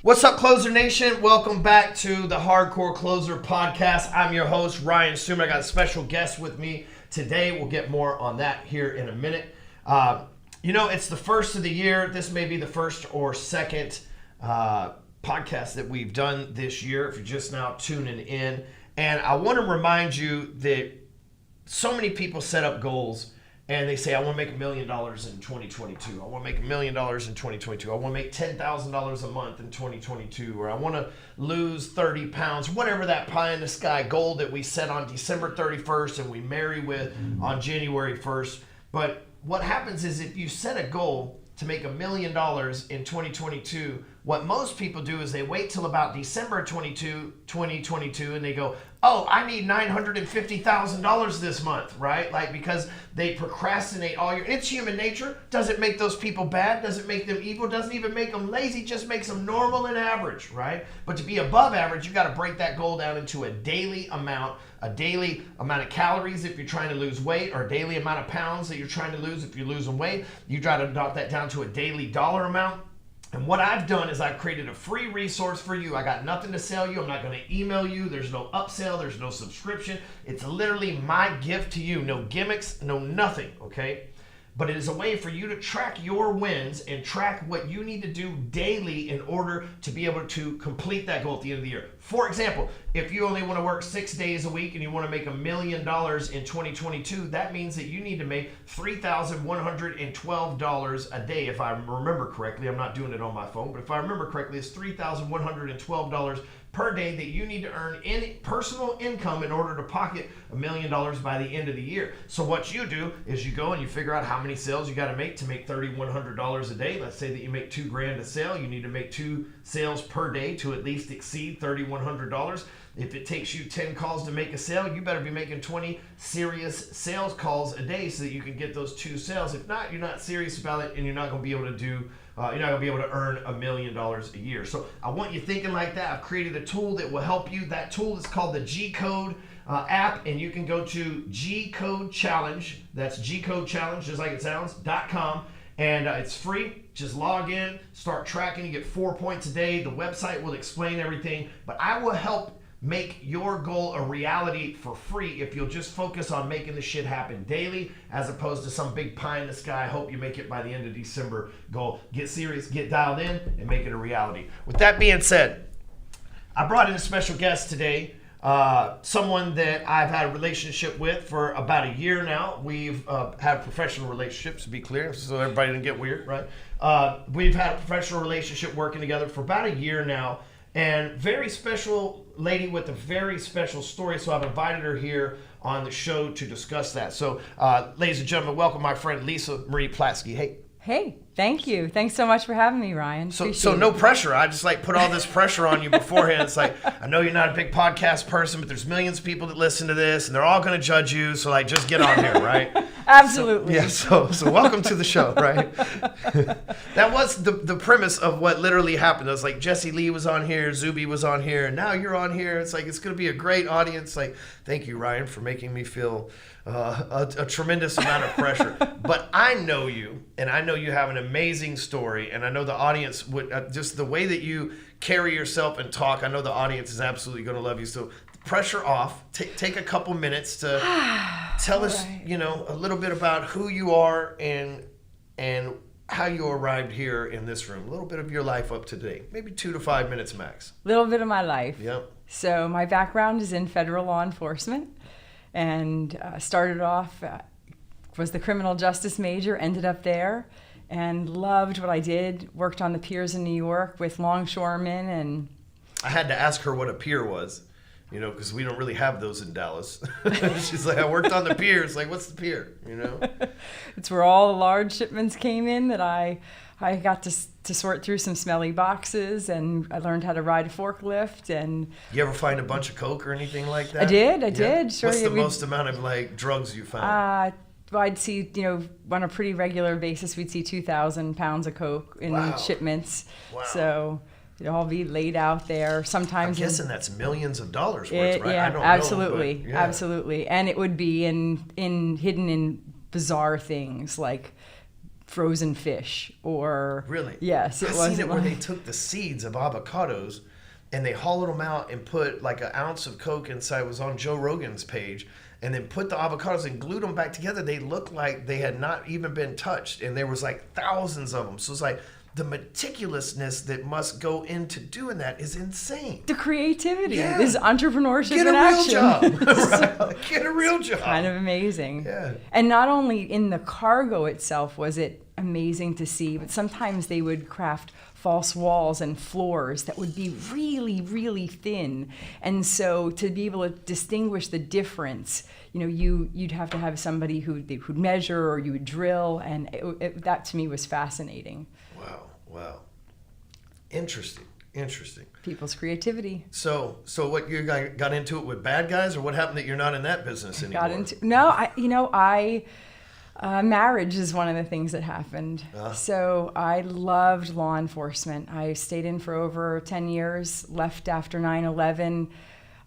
What's up, Closer Nation? Welcome back to the Hardcore Closer Podcast. I'm your host, Ryan Stewman. I got a special guest with me today. We'll get more on that here in a minute. It's the first of the year. This may be the first or second podcast that we've done this year, if you're just now tuning in. And I want to remind you that so many people set up goals and they say, I want to make $1 million in 2022. I want to make $1 million in 2022. I want to make $10,000 a month in 2022. Or I want to lose 30 pounds, whatever that pie in the sky goal that we set on December 31st and we marry with on January 1st. But what happens is if you set a goal to make $1 million in 2022, what most people do is they wait till about December 2022 and they go, oh, I need $950,000 this month, right? Like, because they procrastinate all year. It's human nature. Doesn't make those people bad. Doesn't make them evil. Doesn't even make them lazy. Just makes them normal and average, right? But to be above average, you got to break that goal down into a daily amount of calories if you're trying to lose weight, or a daily amount of pounds that you're trying to lose if you're losing weight. You try to knock that down to a daily dollar amount. And what I've done is I've created a free resource for you. I got nothing to sell you. I'm not going to email you. There's no upsell. There's no subscription. It's literally my gift to you. No gimmicks, no nothing, okay? But it is a way for you to track your wins and track what you need to do daily in order to be able to complete that goal at the end of the year. For example, if you only want to work 6 days a week and you want to make $1 million in 2022, that means that you need to make $3,112 a day. If I remember correctly, I'm not doing it on my phone, but if I remember correctly, it's $3,112 per day that you need to earn in personal income in order to pocket $1 million by the end of the year. So what you do is you go and you figure out how many sales you got to make $3,100 a day. Let's say that you make $2,000 a sale. You need to make 2 sales per day to at least exceed $3,100. If it takes you 10 calls to make a sale, you better be making 20 serious sales calls a day so that you can get those 2 sales. If not, you're not serious about it and you're not going to be able to do you're not going to be able to earn $1 million a year. So I want you thinking like that. I've created a tool that will help you. That tool is called the G-Code app, and you can go to G-Code Challenge. That's G-Code Challenge, just like it sounds, .com. And it's free. Just log in, start tracking. You get 4 points a day. The website will explain everything. But I will help make your goal a reality for free if you'll just focus on making the shit happen daily, as opposed to some big pie in the sky, hope you make it by the end of December goal. Get serious, get dialed in, and make it a reality. With that being said, I brought in a special guest today, someone that I've had a relationship with for about a year now. We've had professional relationships, to be clear, so everybody didn't get weird, right? We've had a professional relationship working together for about a year now. And very special lady with a very special story. So I've invited her here on the show to discuss that. So ladies and gentlemen, welcome my friend Lisa Marie Platske. Hey. Hey, thank you. Thanks so much for having me, Ryan. So no pressure. I just put all this pressure on you beforehand. It's like, I know you're not a big podcast person, but there's millions of people that listen to this and they're all going to judge you. So just get on here, right? Absolutely. So welcome to the show, right? That was the premise of what literally happened. It was like Jesse Lee was on here, Zuby was on here, and now you're on here. It's like, it's going to be a great audience. Like, thank you, Ryan, for making me feel a tremendous amount of pressure. But I know you, and I know you have an amazing story, and I know the audience would, just the way that you carry yourself and talk, I know the audience is absolutely going to love you. So pressure off. Take a couple minutes to tell us, a little bit about who you are and how you arrived here in this room. A little bit of your life up to date. Maybe 2 to 5 minutes max. A little bit of my life. Yep. So my background is in federal law enforcement, and started off, was the criminal justice major, ended up there, and loved what I did. Worked on the piers in New York with longshoremen. And I had to ask her what a pier was, because we don't really have those in Dallas. She's like, I worked on the piers. Like, what's the pier, It's where all the large shipments came in that I got to sort through some smelly boxes, and I learned how to ride a forklift. And you ever find a bunch of coke or anything like that? I did. Sure. What's the most amount of drugs you found? I'd see, on a pretty regular basis, we'd see 2,000 pounds of coke in shipments. Wow. So it'd all be laid out there. Sometimes I'm guessing that's millions of dollars worth, right? Yeah, I don't absolutely, know, absolutely. And it would be hidden in bizarre things like frozen fish or really. Yes, it I've wasn't seen it where like, they took the seeds of avocados and they hollowed them out and put like an ounce of Coke inside. It was on Joe Rogan's page, and then put the avocados and glued them back together. They looked like they had not even been touched, and there was like thousands of them. So it's like the meticulousness that must go into doing that is insane. the creativity. Yeah. This is entrepreneurship Get a in real action. job. Right? Get a real job. Kind of amazing. Yeah. And not only in the cargo itself was it amazing to see, but sometimes they would craft false walls and floors that would be really, really thin. And so to be able to distinguish the difference, you'd have to have somebody who'd measure, or you would drill, and that to me was fascinating. Wow. Interesting. People's creativity. So what, you got into it with bad guys, or what happened that you're not in that business anymore? Marriage is one of the things that happened. So I loved law enforcement. I stayed in for over 10 years, left after 9/11.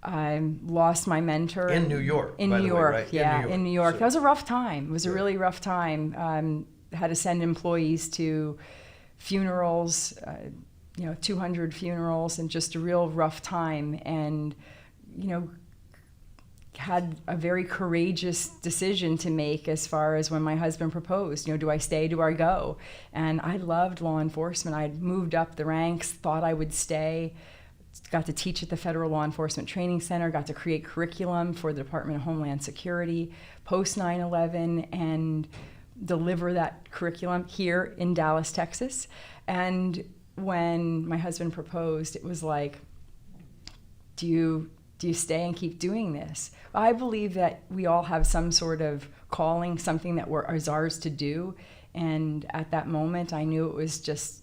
I lost my mentor. In New York, In by New the way, York, right? yeah, in New York. So, That was a rough time. It was a really rough time. Had to send employees to funerals, 200 funerals, and just a real rough time. And, had a very courageous decision to make as far as when my husband proposed, do I stay, do I go? And I loved law enforcement. I'd moved up the ranks, thought I would stay, got to teach at the Federal Law Enforcement Training Center, got to create curriculum for the Department of Homeland Security post 9/11 and deliver that curriculum here in Dallas, Texas. And when my husband proposed, it was like, do you stay and keep doing this? I believe that we all have some sort of calling, something that is ours to do. And at that moment, I knew it was just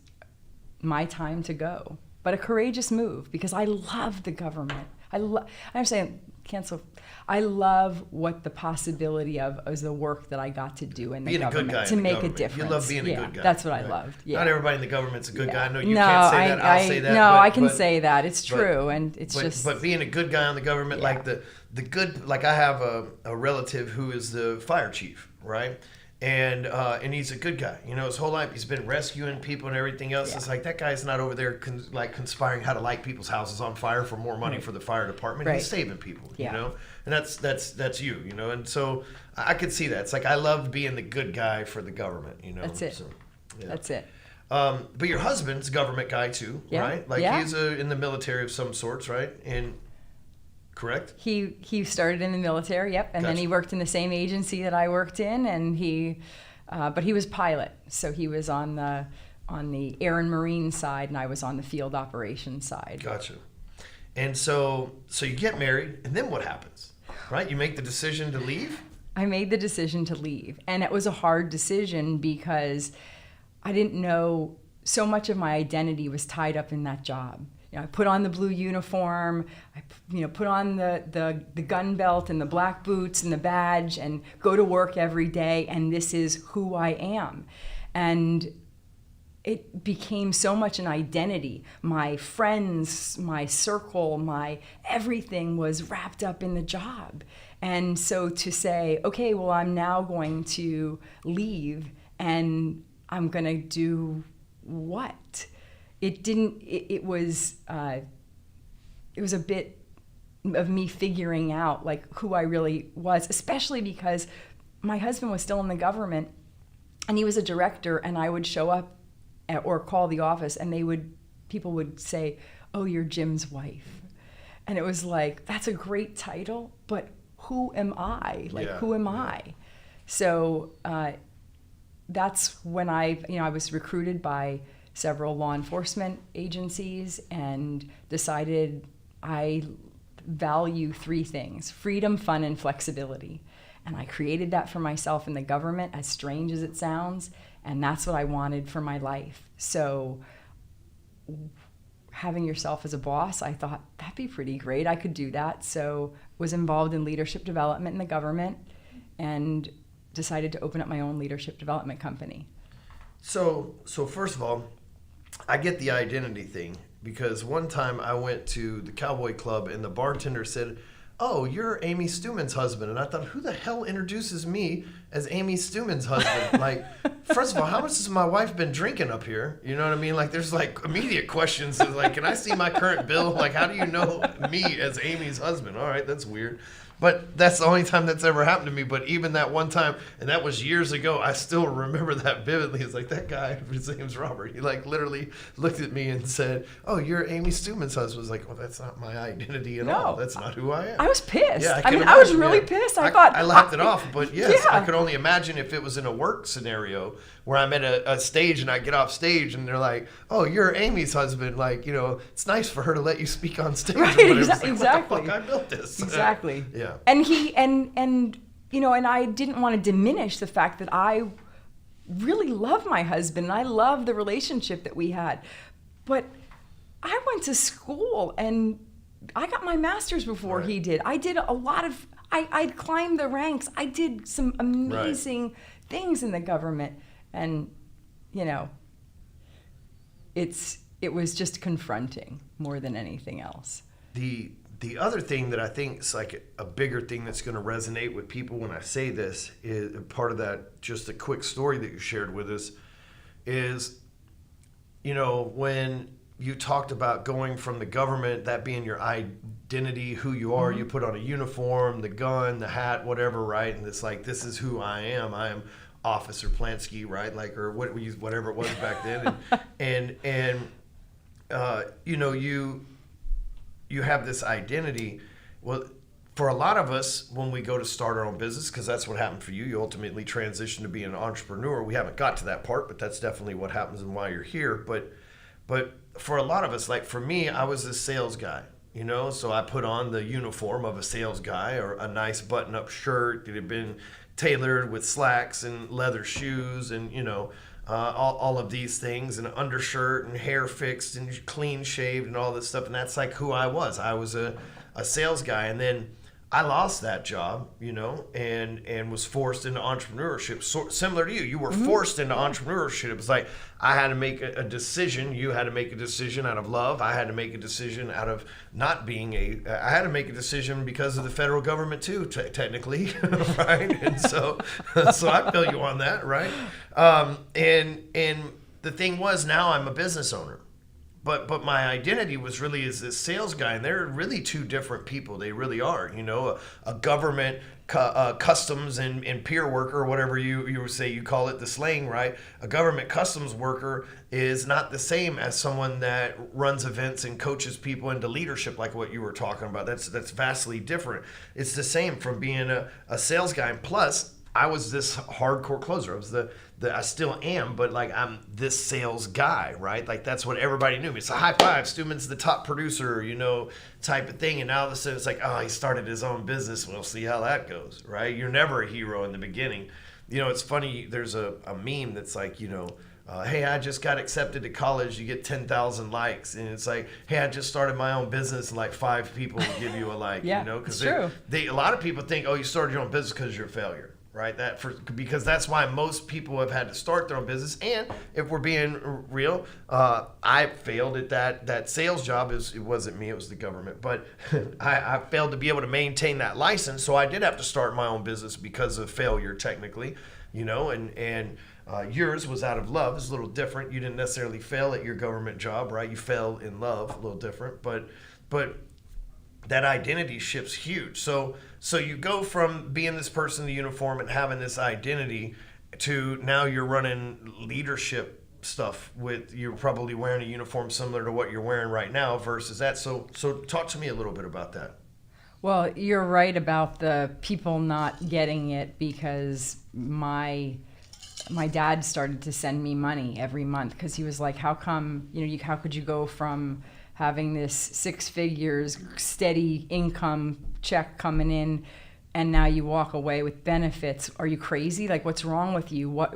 my time to go. But a courageous move, because I love the government. I'm saying cancel. I love what the possibility of is the work that I got to do in the government to make a difference. You love being a good guy. That's what I loved. Yeah. Not everybody in the government's a good guy. I know you No, can't say that. I'll say that. No, I can say that. It's true, and it's just. But being a good guy on the government, like the good, like I have a relative who is the fire chief, right? And he's a good guy. His whole life he's been rescuing people and everything else. Yeah. It's like that guy's not over there conspiring how to light people's houses on fire for more money for the fire department. Right. He's saving people, and that's you, And so I could see that. It's like I loved being the good guy for the government, That's it. So, yeah. That's it. But your husband's a government guy too, right? Like he's in the military of some sorts, right? And correct? He started in the military, yep, and then he worked in the same agency that I worked in, and but he was pilot, so he was on the air and marine side, and I was on the field operations side. Gotcha. And so you get married, and then what happens? Right? You make the decision to leave? I made the decision to leave, and it was a hard decision because I didn't know, so much of my identity was tied up in that job. I put on the blue uniform, I put on the gun belt and the black boots and the badge and go to work every day, and this is who I am. And it became so much an identity. My friends, my circle, my everything was wrapped up in the job. And so to say, okay, well, I'm now going to leave and I'm going to do what? It was a bit of me figuring out like who I really was, especially because my husband was still in the government and he was a director, and I would show up or call the office and people would say, oh, you're Jim's wife. And it was like, that's a great title, but who am I? Who am I? So that's when I was recruited by several law enforcement agencies and decided I value three things: freedom, fun, and flexibility. And I created that for myself in the government, as strange as it sounds, and that's what I wanted for my life. So having yourself as a boss, I thought that'd be pretty great. I could do that. So was involved in leadership development in the government and decided to open up my own leadership development company. So first of all, I get the identity thing, because one time I went to the Cowboy Club and the bartender said, oh, you're Amy Stewman's husband. And I thought, who the hell introduces me as Amy Stewman's husband? Like, first of all, how much has my wife been drinking up here? You know what I mean? Like, there's like immediate questions. Like, can I see my current bill? Like, how do you know me as Amy's husband? All right, that's weird. But that's the only time that's ever happened to me. But even that one time, and that was years ago, I still remember that vividly. It's like, that guy, his name's Robert. He like literally looked at me and said, oh, you're Amy Stewman's husband. I was like, well, that's not my identity at all. That's not who I am. I was pissed. Yeah, I was really pissed. I thought. I laughed it off. But yes, yeah. I could only imagine if it was in a work scenario where I'm at a stage and I get off stage and they're like, oh, you're Amy's husband. Like, you know, it's nice for her to let you speak on stage. Right, exactly. Like, what the fuck, I built this. Exactly. Yeah. And and you know, and I didn't want to diminish the fact that I really love my husband and I love the relationship that we had. But I went to school and I got my master's before he did. I did a lot of, I climbed the ranks. I did some amazing things in the government. And, you know, it was just confronting more than anything else. The other thing that I think is like a bigger thing that's going to resonate with people when I say this is part of that, just a quick story that you shared with us is, you know, when you talked about going from the government, that being your identity, who you are, you put on a uniform, the gun, the hat, whatever, right? And it's like, this is who I am. I am Officer Platske, right? Like, or what we used, whatever it was back then. And you know, you have this identity. Well, for a lot of us, when we go to start our own business, because that's what happened for you, you ultimately transitioned to being an entrepreneur. We haven't got to that part, but that's definitely what happens and why you're here. But for a lot of us, like for me, I was a sales guy, you know, so I put on the uniform of a sales guy, or a nice button-up shirt that had been tailored with slacks and leather shoes and, you know, all of these things, and an undershirt and hair fixed and clean shaved and all this stuff. And that's like who I was. I was a sales guy. And then I lost that job, you know, and was forced into entrepreneurship. So, similar to you, you were forced into entrepreneurship. It was like I had to make a decision. You had to make a decision out of love. I had to make a decision out of not being I had to make a decision because of the federal government too, technically, right? And so I feel you on that, right? And the thing was, now I'm a business owner. But my identity was really as this sales guy, and they're really two different people. They really are. You know, a government customs and peer worker, or whatever you would say, you call it the slang, right? A government customs worker is not the same as someone that runs events and coaches people into leadership, like what you were talking about. That's vastly different. It's the same from being a sales guy. And plus, I was this hardcore closer. I was I still am, but like I'm this sales guy, right? Like that's what everybody knew me. It's a high five. Stewman's the top producer, you know, type of thing. And now all of a sudden it's like, oh, he started his own business. We'll see how that goes, right? You're never a hero in the beginning. You know, it's funny. There's a meme that's like, you know, hey, I just got accepted to college. You get 10,000 likes. And it's like, hey, I just started my own business, and like 5 people will give you a like, yeah, you know? Because true. A lot of people think, oh, you started your own business because you're a failure. Right, because that's why most people have had to start their own business. And if we're being real, I failed at that sales job. It wasn't me; it was the government. But I failed to be able to maintain that license, so I did have to start my own business because of failure, technically. You know, and yours was out of love. It's a little different. You didn't necessarily fail at your government job, right? You fell in love, a little different, but that identity shift's huge. So you go from being this person in the uniform and having this identity to now you're running leadership stuff you're probably wearing a uniform similar to what you're wearing right now versus that. So talk to me a little bit about that. Well, you're right about the people not getting it, because my dad started to send me money every month, because he was like, how come, you know, how could you go from having this 6 figures steady income check coming in, and now you walk away with benefits? Are you crazy? Like, what's wrong with you? What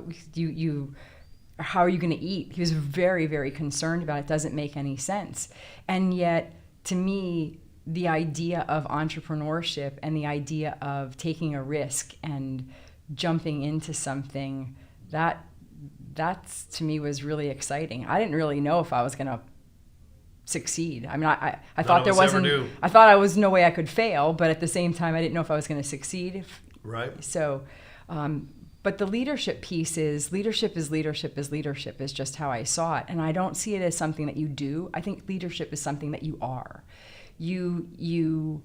how are you going to eat? He was very, very concerned about it. It doesn't make any sense. And yet, to me, the idea of entrepreneurship and the idea of taking a risk and jumping into something, that's to me was really exciting. I didn't really know if I was going to succeed. I mean, I None thought of there us ever wasn't, do. I thought I was no way I could fail, but at the same time, I didn't know if I was going to succeed. Right. So, but the leadership piece is leadership is just how I saw it. And I don't see it as something that you do. I think leadership is something that you are. You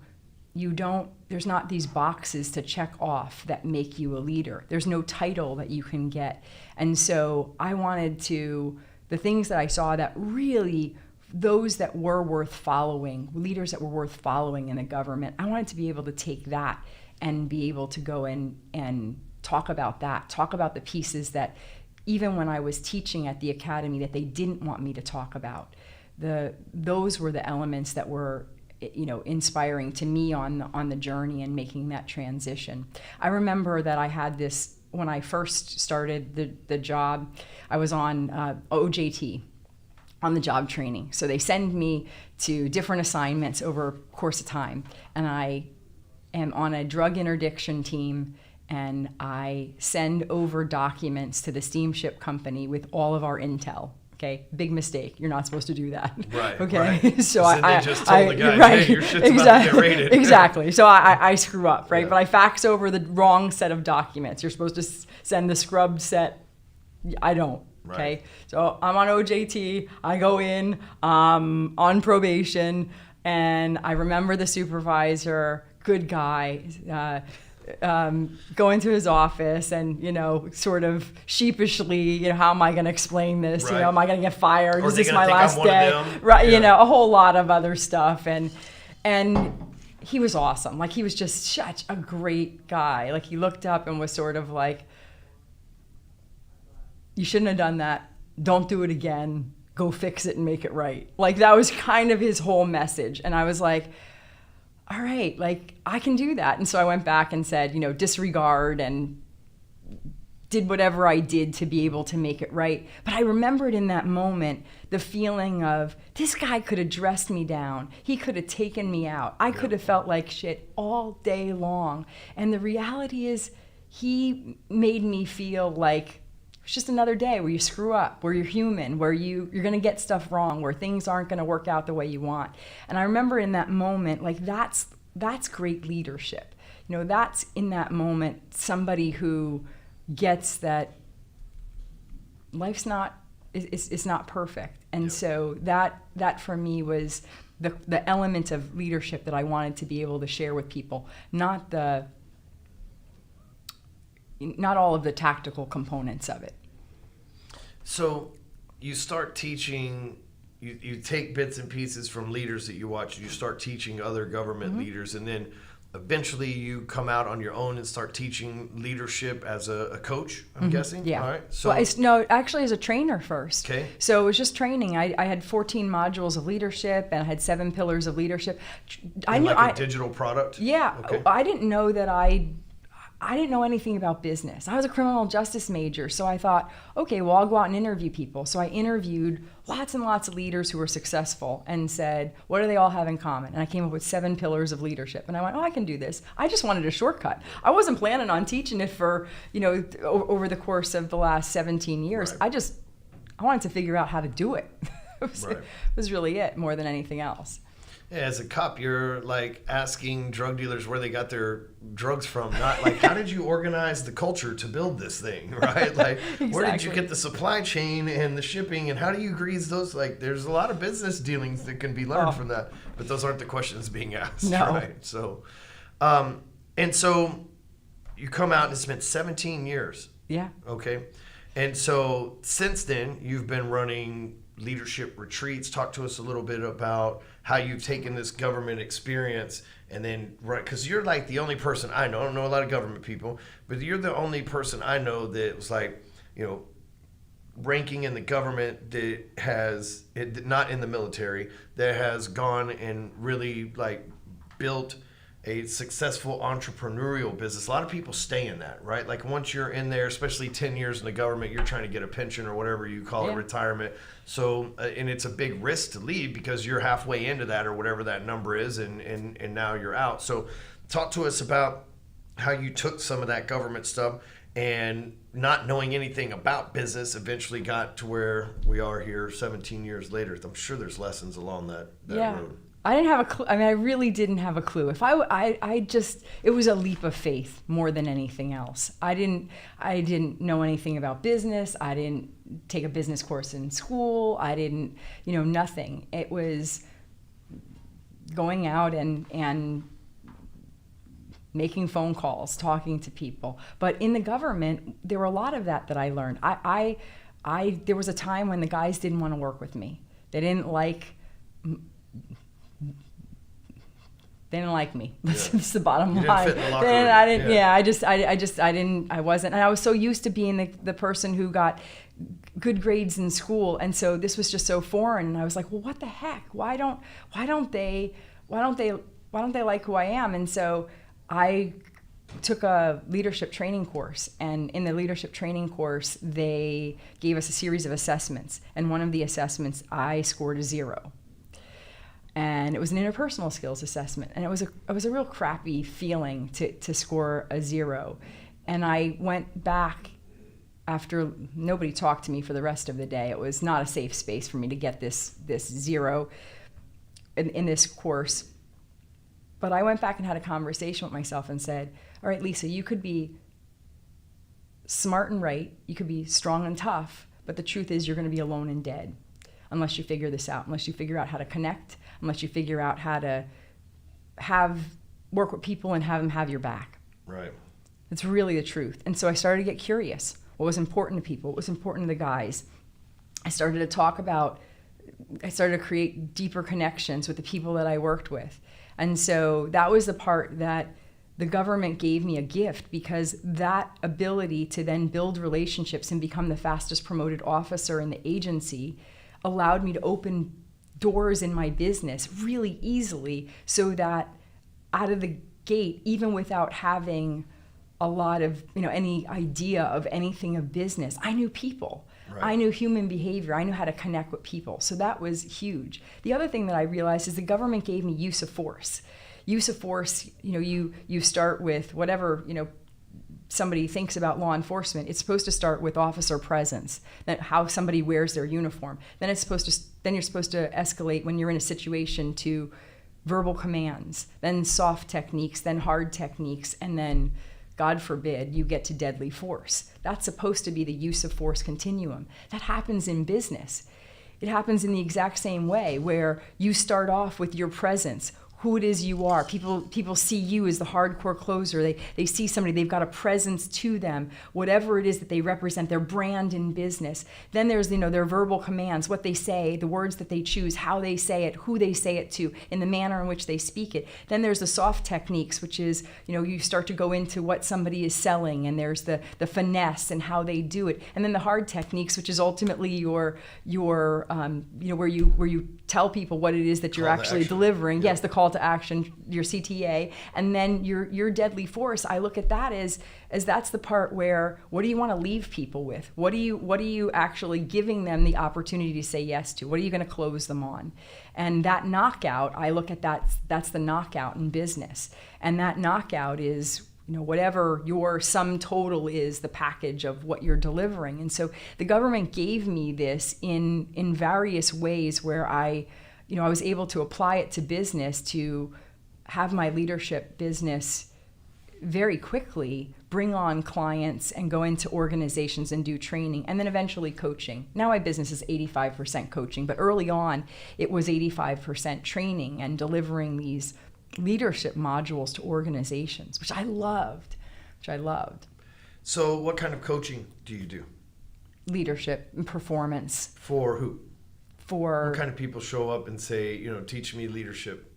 don't, there's not these boxes to check off that make you a leader. There's no title that you can get. And so I wanted to, the things that I saw that really, those that were worth following, leaders that were worth following in the government, I wanted to be able to take that and be able to go in and talk about that, talk about the pieces that even when I was teaching at the academy that they didn't want me to talk about. Those were the elements that were, you know, inspiring to me on the journey and making that transition. I remember that I had this, when I first started the job, I was on OJT, on the job training. So they send me to different assignments over a course of time. And I am on a drug interdiction team, and I send over documents to the steamship company with all of our intel. Okay, big mistake. You're not supposed to do that. Right. Okay, right. so they just told the guy, right, hey, your shit's about to get raided. Exactly. So I screw up, right? Yeah. But I fax over the wrong set of documents. You're supposed to send the scrubbed set. I don't. Right. Okay, so I'm on OJT. I go in on probation, and I remember the supervisor, good guy, go into his office and, you know, sort of sheepishly, you know, how am I going to explain this? Right. You know, am I going to get fired? Or Is they this gonna my think last I'm one of day? them? Right. Yeah. You know, a whole lot of other stuff. And he was awesome. Like, he was just such a great guy. Like, he looked up and was sort of like, you shouldn't have done that. Don't do it again. Go fix it and make it right. Like, that was kind of his whole message. And I was like, all right, like, I can do that. And so I went back and said, you know, disregard, and did whatever I did to be able to make it right. But I remembered in that moment the feeling of, this guy could have dressed me down. He could have taken me out. I could have felt like shit all day long. And the reality is, he made me feel like it's just another day where you screw up, where you're human, where you're going to get stuff wrong, where things aren't going to work out the way you want. And I remember in that moment, like, that's great leadership. You know, that's in that moment somebody who gets that life's not, it's not perfect. And so that for me was the element of leadership that I wanted to be able to share with people, not all of the tactical components of it. So you start teaching, you take bits and pieces from leaders that you watch, you start teaching other government leaders, and then eventually you come out on your own and start teaching leadership as a coach, I'm guessing? Yeah. All right. So, well, actually as a trainer first. Okay. So it was just training. I had 14 modules of leadership, and I had 7 pillars of leadership. a digital product? Yeah. Okay. I didn't know that I didn't know anything about business. I was a criminal justice major, so I thought, okay, well, I'll go out and interview people. So I interviewed lots and lots of leaders who were successful and said, what do they all have in common? And I came up with 7 pillars of leadership. And I went, oh, I can do this. I just wanted a shortcut. I wasn't planning on teaching it for, you know, over the course of the last 17 years. Right. I wanted to figure out how to do it. Right. It was really it, more than anything else. Yeah, as a cop, you're like asking drug dealers where they got their drugs from, not like, how did you organize the culture to build this thing, right? Like, Exactly. Where did you get the supply chain and the shipping, and how do you grease those? Like, there's a lot of business dealings that can be learned from that, but those aren't the questions being asked, No. right? So, and so you come out and it's been 17 years. Yeah. Okay. And so since then, you've been running leadership retreats. Talk to us a little bit about how you've taken this government experience and then, right, because you're like the only person I know. I don't know a lot of government people, but you're the only person I know that was like, you know, ranking in the government that has, not in the military, that has gone and really like built a successful entrepreneurial business. A lot of people stay in that, right? Like once you're in there, especially 10 years in the government, you're trying to get a pension or whatever you call it, retirement. So, and it's a big risk to leave because you're halfway into that or whatever that number is, and now you're out. So talk to us about how you took some of that government stuff and not knowing anything about business eventually got to where we are here 17 years later. I'm sure there's lessons along that road. I didn't have a clue. I mean, I really didn't have a clue. It was a leap of faith more than anything else. I didn't know anything about business. I didn't take a business course in school. I didn't, nothing. It was going out and making phone calls, talking to people. But in the government, there were a lot of that I learned. There was a time when the guys didn't want to work with me. They didn't like me. That's the bottom line. Didn't fit in the locker room. I wasn't. And I was so used to being the person who got good grades in school. And so this was just so foreign. And I was like, well, what the heck? Why don't they like who I am? And so I took a leadership training course, and in the leadership training course, they gave us a series of assessments. And one of the assessments, I scored a 0. And it was an interpersonal skills assessment. And it was a real crappy feeling to score a 0. And I went back after nobody talked to me for the rest of the day. It was not a safe space for me to get this 0 in this course. But I went back and had a conversation with myself and said, all right, Lisa, you could be smart and right. You could be strong and tough. But the truth is you're going to be alone and dead unless you figure this out, unless you figure out how to connect, unless you figure out how to work with people and have them have your back. Right. It's really the truth. And so I started to get curious. What was important to people? What was important to the guys? I started to create deeper connections with the people that I worked with. And so that was the part that the government gave me a gift, because that ability to then build relationships and become the fastest promoted officer in the agency allowed me to open doors in my business really easily, so that out of the gate, even without having a lot of, any idea of anything of business, I knew people. Right. I knew human behavior. I knew how to connect with people. So that was huge. The other thing that I realized is the government gave me use of force. Use of force, you start with whatever, somebody thinks about law enforcement. It's supposed to start with officer presence, that how somebody wears their uniform. Then you're supposed to escalate when you're in a situation to verbal commands, then soft techniques, then hard techniques, and then, God forbid, you get to deadly force. That's supposed to be the use of force continuum. That happens in business. It happens in the exact same way, where you start off with your presence, who it is you are. People see you as the hardcore closer. They see somebody, they've got a presence to them, whatever it is that they represent, their brand in business. Then there's, their verbal commands, what they say, the words that they choose, how they say it, who they say it to, in the manner in which they speak it. Then there's the soft techniques, which is, you start to go into what somebody is selling, and there's the finesse and how they do it. And then the hard techniques, which is ultimately your where you tell people what it is that you're actually delivering. Yep. Yes, the call to action, your CTA, and then your deadly force. I look at that as that's the part where, what do you want to leave people with? What are you actually giving them the opportunity to say yes to? What are you going to close them on? And that knockout, I look at that's the knockout in business. And that knockout is, whatever your sum total is, the package of what you're delivering. And so the government gave me this in various ways where I was able to apply it to business, to have my leadership business very quickly bring on clients and go into organizations and do training, and then eventually coaching. Now my business is 85% coaching, but early on it was 85% training and delivering these leadership modules to organizations, which I loved. So what kind of coaching do you do? Leadership and performance. For who? What kind of people show up and say, teach me leadership?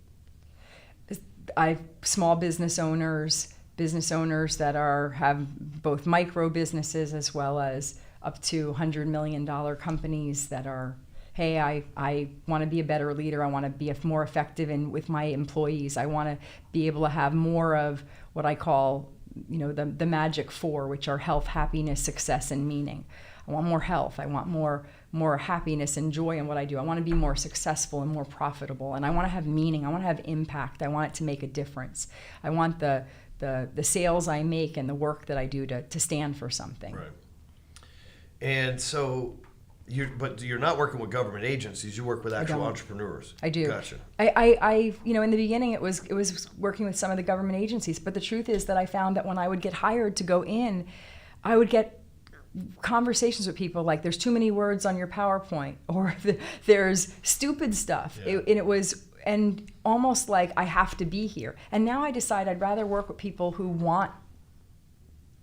Small business owners that have both micro businesses as well as up to $100 million companies that are, hey, I want to be a better leader. I want to be more effective with my employees. I want to be able to have more of what I call, the magic 4, which are health, happiness, success, and meaning. I want more health. I want more happiness and joy in what I do. I want to be more successful and more profitable. And I want to have meaning. I want to have impact. I want it to make a difference. I want the the sales I make and the work that I do to stand for something. Right. And so you're not working with government agencies. You work with actual entrepreneurs. I do. Gotcha. I in the beginning it was working with some of the government agencies, but the truth is that I found that when I would get hired to go in, I would get conversations with people like, there's too many words on your PowerPoint, or there's stupid stuff. Yeah. It was almost like I have to be here. And now I decide I'd rather work with people who want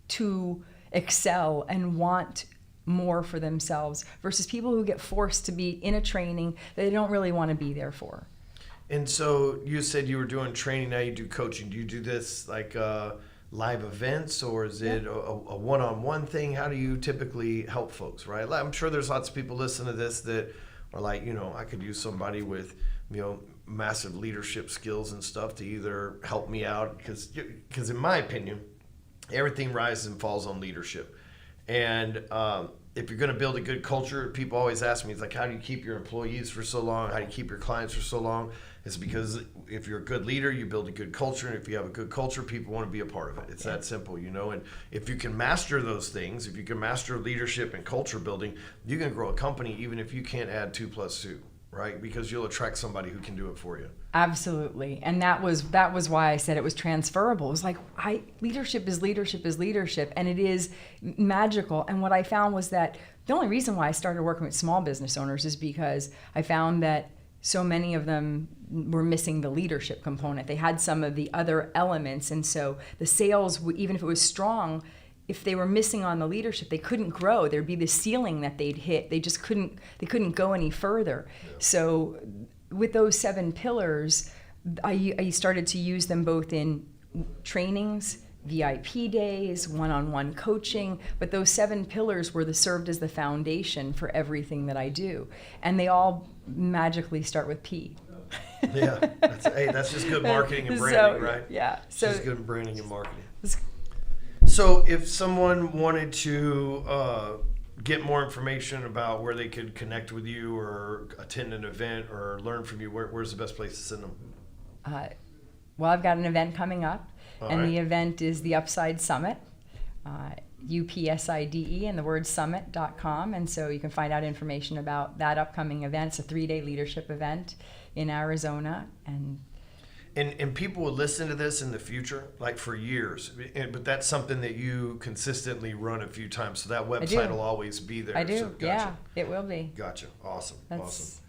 to excel and want more for themselves versus people who get forced to be in a training that they don't really want to be there for. And so you said you were doing training, now you do coaching. Do you do this like live events, or is it a one-on-one thing? How do you typically help folks, right? I'm sure there's lots of people listening to this that are like, I could use somebody with, massive leadership skills and stuff to either help me out, because in my opinion, everything rises and falls on leadership. And if you're going to build a good culture, people always ask me, it's like, how do you keep your employees for so long? How do you keep your clients for so long? It's because if you're a good leader, you build a good culture. And if you have a good culture, people want to be a part of it. It's that simple, And if you can master those things, if you can master leadership and culture building, you can grow a company even if you can't add 2 + 2, right? Because you'll attract somebody who can do it for you. Absolutely. And that was why I said it was transferable. It was like, leadership is leadership, and it is magical. And what I found was that the only reason why I started working with small business owners is because I found that so many of them were missing the leadership component. They had some of the other elements, and so the sales, even if it was strong, if they were missing on the leadership, they couldn't grow. There'd be the ceiling that they'd hit. They just couldn't go any further. Yeah. So with those 7 pillars, I started to use them both in trainings, VIP days, one-on-one coaching, but those 7 pillars served as the foundation for everything that I do. And they all magically start with P. Yeah, that's just good marketing and branding, right? Yeah. So just good branding and marketing. So if someone wanted to get more information about where they could connect with you or attend an event or learn from you, where's the best place to send them? Well, I've got an event coming up, and the event is the Upside Summit, UPSIDE, and the word summit.com. And so you can find out information about that upcoming event. It's a 3-day leadership event in Arizona. And people will listen to this in the future, like for years. But that's something that you consistently run a few times. So that website will always be there. I do. So, gotcha. Yeah, it will be. Gotcha. Awesome. Awesome.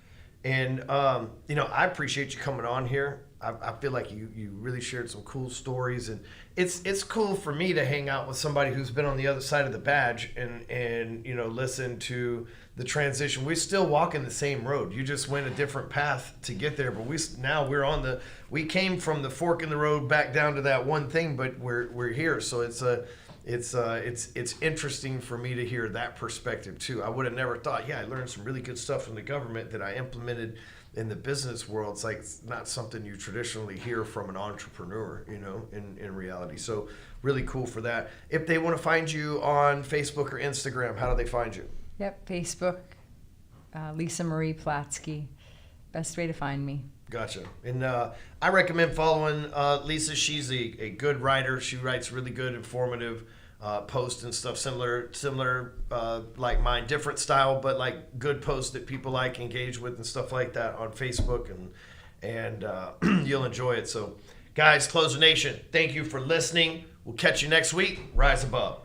And, I appreciate you coming on here. I feel like you really shared some cool stories. And it's cool for me to hang out with somebody who's been on the other side of the badge and listen to the transition. We're still walking the same road. You just went a different path to get there, but we came from the fork in the road back down to that one thing, but we're here. So it's interesting for me to hear that perspective too. I would have never thought, I learned some really good stuff from the government that I implemented in the business world. It's like, it's not something you traditionally hear from an entrepreneur, in reality. So really cool for that. If they want to find you on Facebook or Instagram, how do they find you? Yep, Facebook, Lisa Marie Platske, best way to find me. Gotcha. And I recommend following Lisa. She's a good writer. She writes really good, informative posts and stuff, similar like mine, different style, but like good posts that people like, engage with and stuff like that on Facebook, and you'll enjoy it. So guys, Closer Nation, thank you for listening. We'll catch you next week. Rise above.